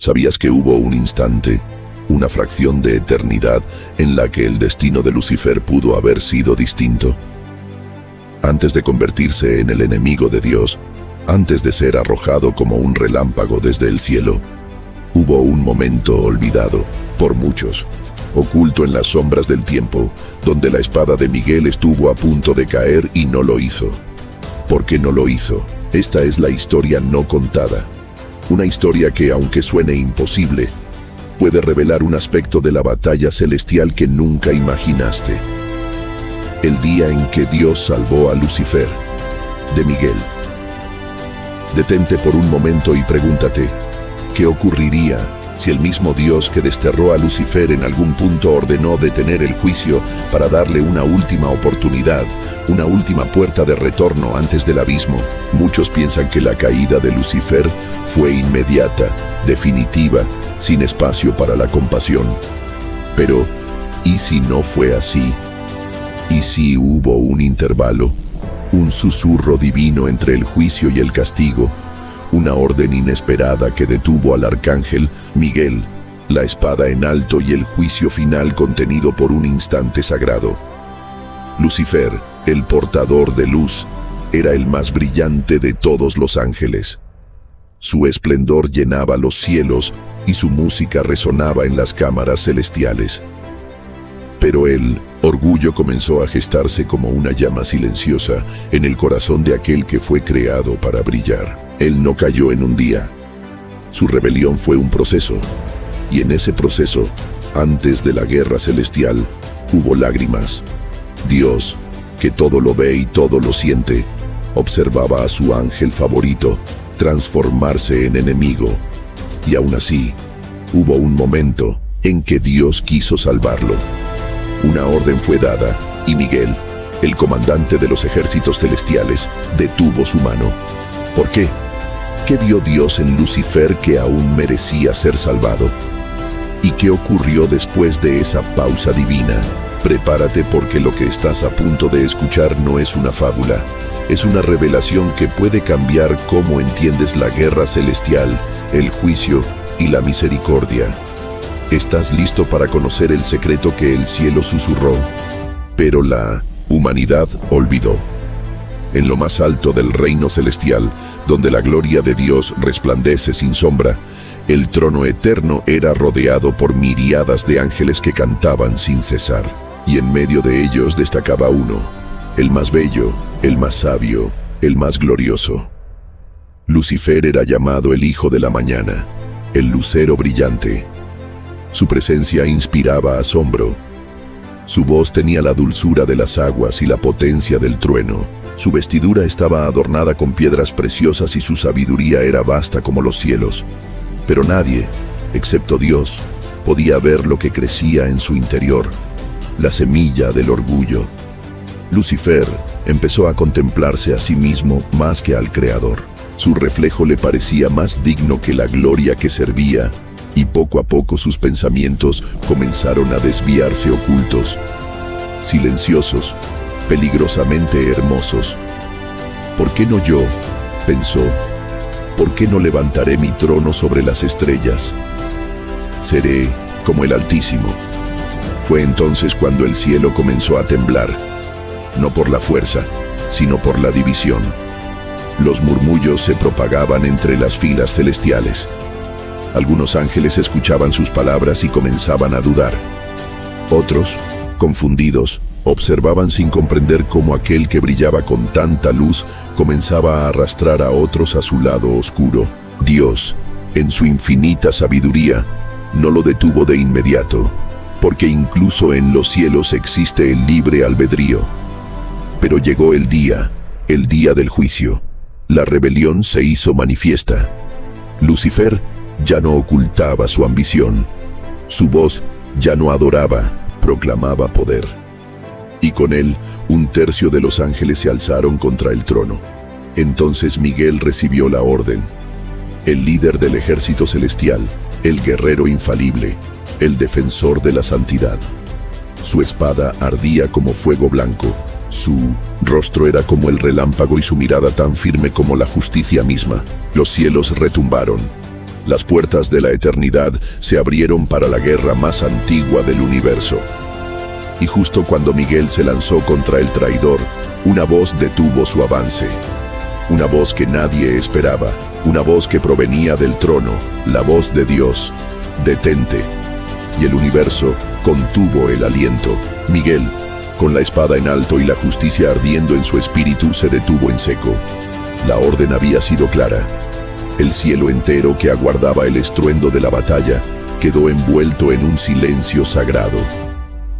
¿Sabías que hubo un instante, una fracción de eternidad, en la que el destino de Lucifer pudo haber sido distinto? Antes de convertirse en el enemigo de Dios, antes de ser arrojado como un relámpago desde el cielo, hubo un momento olvidado por muchos, oculto en las sombras del tiempo, donde la espada de Miguel estuvo a punto de caer y no lo hizo. ¿Por qué no lo hizo? Esta es la historia no contada. Una historia que, aunque suene imposible, puede revelar un aspecto de la batalla celestial que nunca imaginaste. El día en que Dios salvó a Lucifer, de Miguel. Detente por un momento y pregúntate, ¿qué ocurriría si el mismo Dios que desterró a Lucifer en algún punto ordenó detener el juicio para darle una última oportunidad, una última puerta de retorno antes del abismo? Muchos piensan que la caída de Lucifer fue inmediata, definitiva, sin espacio para la compasión. Pero, ¿y si no fue así? ¿Y si hubo un intervalo, un susurro divino entre el juicio y el castigo, una orden inesperada que detuvo al arcángel Miguel, la espada en alto y el juicio final contenido por un instante sagrado? Lucifer, el portador de luz, era el más brillante de todos los ángeles. Su esplendor llenaba los cielos y su música resonaba en las cámaras celestiales. Pero el orgullo comenzó a gestarse como una llama silenciosa en el corazón de aquel que fue creado para brillar. Él no cayó en un día. Su rebelión fue un proceso, y en ese proceso, antes de la guerra celestial, hubo lágrimas. Dios, que todo lo ve y todo lo siente, observaba a su ángel favorito transformarse en enemigo, y aún así, hubo un momento en que Dios quiso salvarlo. Una orden fue dada, y Miguel, el comandante de los ejércitos celestiales, detuvo su mano. ¿Por qué? ¿Qué vio Dios en Lucifer que aún merecía ser salvado? ¿Y qué ocurrió después de esa pausa divina? Prepárate, porque lo que estás a punto de escuchar no es una fábula, es una revelación que puede cambiar cómo entiendes la guerra celestial, el juicio y la misericordia. ¿Estás listo para conocer el secreto que el cielo susurró, pero la humanidad olvidó? En lo más alto del reino celestial, donde la gloria de Dios resplandece sin sombra, el trono eterno era rodeado por miríadas de ángeles que cantaban sin cesar, y en medio de ellos destacaba uno, el más bello, el más sabio, el más glorioso. Lucifer era llamado el Hijo de la Mañana, el lucero brillante. Su presencia inspiraba asombro. Su voz tenía la dulzura de las aguas y la potencia del trueno. Su vestidura estaba adornada con piedras preciosas y su sabiduría era vasta como los cielos. Pero nadie, excepto Dios, podía ver lo que crecía en su interior, la semilla del orgullo. Lucifer empezó a contemplarse a sí mismo más que al Creador. Su reflejo le parecía más digno que la gloria que servía, y poco a poco sus pensamientos comenzaron a desviarse ocultos, silenciosos, peligrosamente hermosos. ¿Por qué no yo?, pensó. ¿Por qué no levantaré mi trono sobre las estrellas? Seré como el Altísimo. Fue entonces cuando el cielo comenzó a temblar, no por la fuerza, sino por la división. Los murmullos se propagaban entre las filas celestiales. Algunos ángeles escuchaban sus palabras y comenzaban a dudar. Otros, confundidos, observaban sin comprender cómo aquel que brillaba con tanta luz comenzaba a arrastrar a otros a su lado oscuro. Dios, en su infinita sabiduría, no lo detuvo de inmediato, porque incluso en los cielos existe el libre albedrío. Pero llegó el día del juicio. La rebelión se hizo manifiesta. Lucifer ya no ocultaba su ambición. Su voz ya no adoraba, proclamaba poder. Y con él, un tercio de los ángeles se alzaron contra el trono. Entonces Miguel recibió la orden. El líder del ejército celestial, el guerrero infalible, el defensor de la santidad. Su espada ardía como fuego blanco. Su rostro era como el relámpago y su mirada tan firme como la justicia misma. Los cielos retumbaron. las puertas de la eternidad se abrieron para la guerra más antigua del universo. Y justo cuando Miguel se lanzó contra el traidor, una voz detuvo su avance. Una voz que nadie esperaba, una voz que provenía del trono, la voz de Dios. «Detente». Y el universo contuvo el aliento. Miguel, con la espada en alto y la justicia ardiendo en su espíritu, se detuvo en seco. La orden había sido clara. El cielo entero, que aguardaba el estruendo de la batalla, quedó envuelto en un silencio sagrado.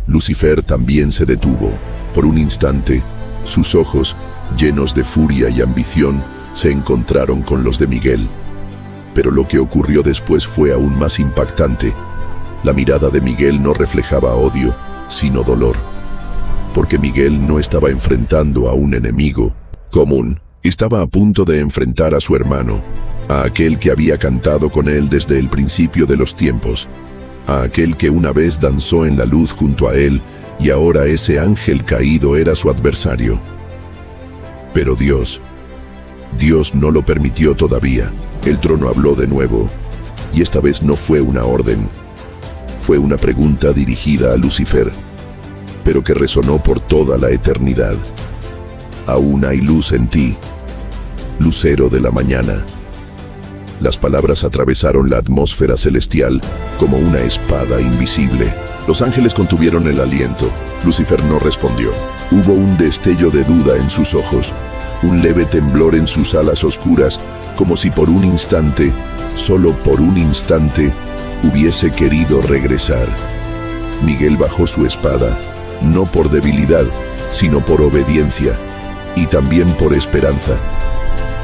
Lucifer también se detuvo. Por un instante, sus ojos, llenos de furia y ambición, se encontraron con los de Miguel. Pero lo que ocurrió después fue aún más impactante. La mirada de Miguel no reflejaba odio, sino dolor. Porque Miguel no estaba enfrentando a un enemigo común. Estaba a punto de enfrentar a su hermano, a aquel que había cantado con él desde el principio de los tiempos, a aquel que una vez danzó en la luz junto a él, y ahora ese ángel caído era su adversario. Pero Dios no lo permitió todavía. El trono habló de nuevo, y esta vez no fue una orden. Fue una pregunta dirigida a Lucifer, pero que resonó por toda la eternidad. «Aún hay luz en ti, lucero de la mañana». Las palabras atravesaron la atmósfera celestial como una espada invisible. Los ángeles contuvieron el aliento. Lucifer no respondió. Hubo un destello de duda en sus ojos, un leve temblor en sus alas oscuras, como si por un instante, solo por un instante, hubiese querido regresar. Miguel bajó su espada, no por debilidad, sino por obediencia, y también por esperanza.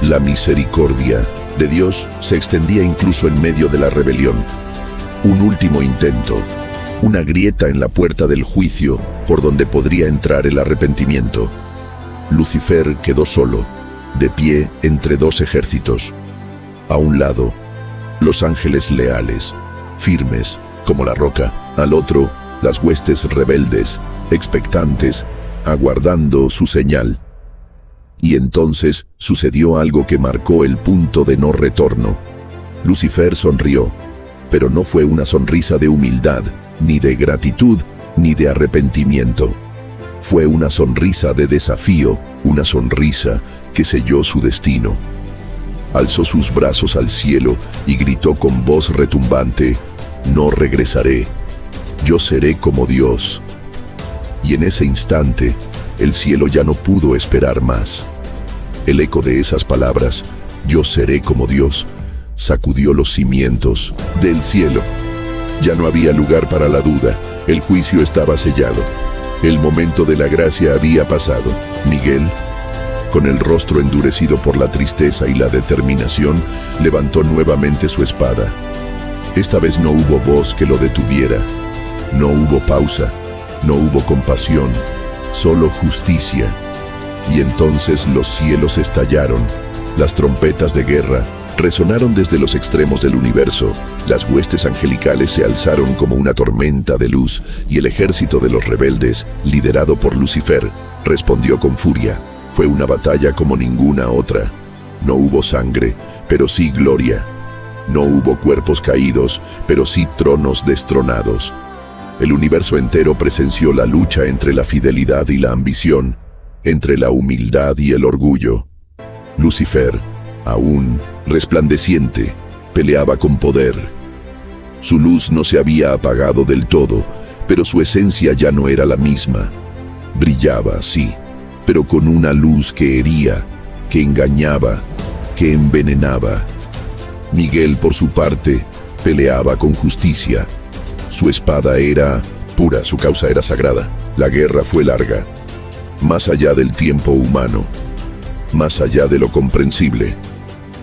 La misericordia de Dios se extendía incluso en medio de la rebelión. Un último intento, una grieta en la puerta del juicio por donde podría entrar el arrepentimiento. Lucifer quedó solo, de pie entre dos ejércitos. A un lado, los ángeles leales, firmes como la roca. Al otro, las huestes rebeldes, expectantes, aguardando su señal. Y entonces sucedió algo que marcó el punto de no retorno. Lucifer sonrió, pero no fue una sonrisa de humildad, ni de gratitud, ni de arrepentimiento. Fue una sonrisa de desafío, una sonrisa que selló su destino. Alzó sus brazos al cielo y gritó con voz retumbante: «No regresaré, yo seré como Dios». Y en ese instante, el cielo ya no pudo esperar más. El eco de esas palabras, «Yo seré como Dios», sacudió los cimientos del cielo. Ya no había lugar para la duda, el juicio estaba sellado. El momento de la gracia había pasado. Miguel, con el rostro endurecido por la tristeza y la determinación, levantó nuevamente su espada. Esta vez no hubo voz que lo detuviera. No hubo pausa, no hubo compasión, solo justicia. Y entonces los cielos estallaron. Las trompetas de guerra resonaron desde los extremos del universo. Las huestes angelicales se alzaron como una tormenta de luz, y el ejército de los rebeldes, liderado por Lucifer, respondió con furia. Fue una batalla como ninguna otra. No hubo sangre, pero sí gloria. No hubo cuerpos caídos, pero sí tronos destronados. El universo entero presenció la lucha entre la fidelidad y la ambición, entre la humildad y el orgullo. Lucifer, aún resplandeciente, peleaba con poder. Su luz no se había apagado del todo, pero su esencia ya no era la misma. Brillaba, sí, pero con una luz que hería, que engañaba, que envenenaba. Miguel, por su parte, peleaba con justicia. Su espada era pura, su causa era sagrada. La guerra fue larga, más allá del tiempo humano, más allá de lo comprensible.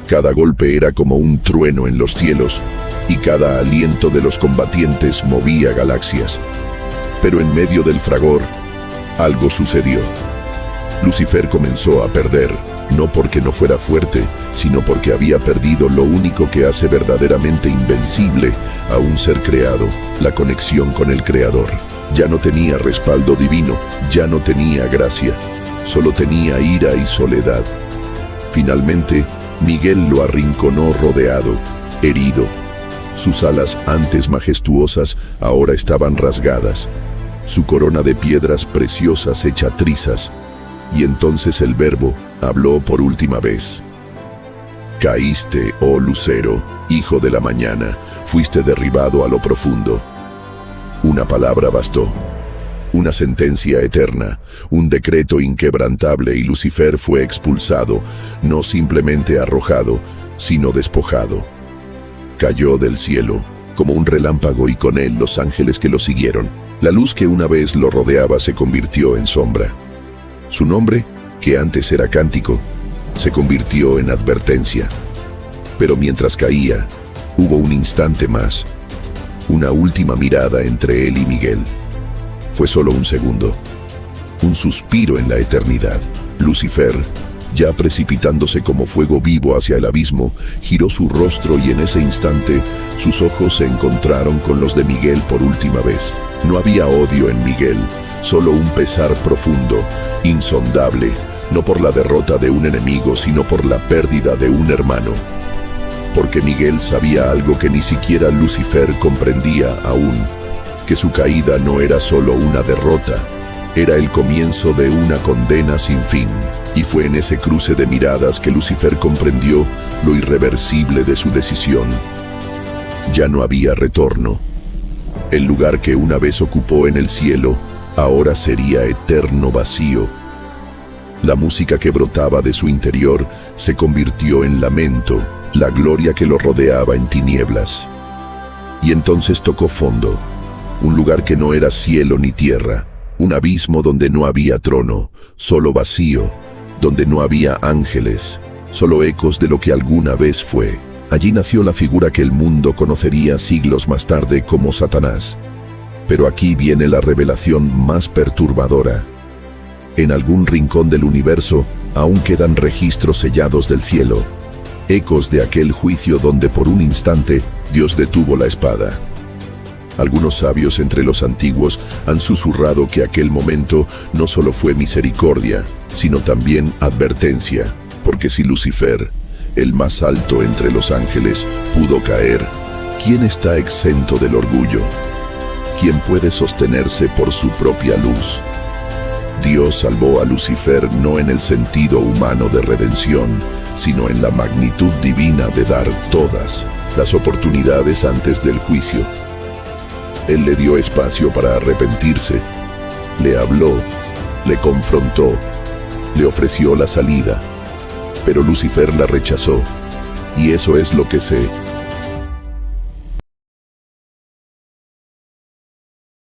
Cada golpe era como un trueno en los cielos, y cada aliento de los combatientes movía galaxias. Pero en medio del fragor, algo sucedió. Lucifer comenzó a perder, no porque no fuera fuerte, sino porque había perdido lo único que hace verdaderamente invencible a un ser creado, la conexión con el Creador. Ya no tenía respaldo divino, ya no tenía gracia, solo tenía ira y soledad. Finalmente, Miguel lo arrinconó rodeado, herido. Sus alas, antes majestuosas, ahora estaban rasgadas. Su corona de piedras preciosas hecha trizas. Y entonces el Verbo habló por última vez. Caíste, oh lucero, hijo de la mañana, fuiste derribado a lo profundo. Una palabra bastó. Una sentencia eterna, un decreto inquebrantable, y Lucifer fue expulsado, no simplemente arrojado, sino despojado. Cayó del cielo, como un relámpago, y con él los ángeles que lo siguieron. La luz que una vez lo rodeaba se convirtió en sombra. Su nombre, que antes era cántico, se convirtió en advertencia. Pero mientras caía, hubo un instante más, una última mirada entre él y Miguel. Fue solo un segundo, un suspiro en la eternidad. Lucifer, ya precipitándose como fuego vivo hacia el abismo, giró su rostro, y en ese instante sus ojos se encontraron con los de Miguel por última vez. No había odio en Miguel, solo un pesar profundo, insondable, no por la derrota de un enemigo, sino por la pérdida de un hermano. Porque Miguel sabía algo que ni siquiera Lucifer comprendía aún, que su caída no era solo una derrota, era el comienzo de una condena sin fin. Y fue en ese cruce de miradas que Lucifer comprendió lo irreversible de su decisión. Ya no había retorno. El lugar que una vez ocupó en el cielo, ahora sería eterno vacío. La música que brotaba de su interior se convirtió en lamento, la gloria que lo rodeaba en tinieblas. Y entonces tocó fondo, un lugar que no era cielo ni tierra, un abismo donde no había trono, solo vacío, donde no había ángeles, solo ecos de lo que alguna vez fue. Allí nació la figura que el mundo conocería siglos más tarde como Satanás. Pero aquí viene la revelación más perturbadora. En algún rincón del universo aún quedan registros sellados del cielo, ecos de aquel juicio donde por un instante Dios detuvo la espada. Algunos sabios entre los antiguos han susurrado que aquel momento no solo fue misericordia, sino también advertencia, porque si Lucifer, el más alto entre los ángeles, pudo caer, ¿quién está exento del orgullo? ¿Quién puede sostenerse por su propia luz? Dios salvó a Lucifer no en el sentido humano de redención, sino en la magnitud divina de dar todas las oportunidades antes del juicio. Él le dio espacio para arrepentirse, le habló, le confrontó, le ofreció la salida, pero Lucifer la rechazó, y eso es lo que se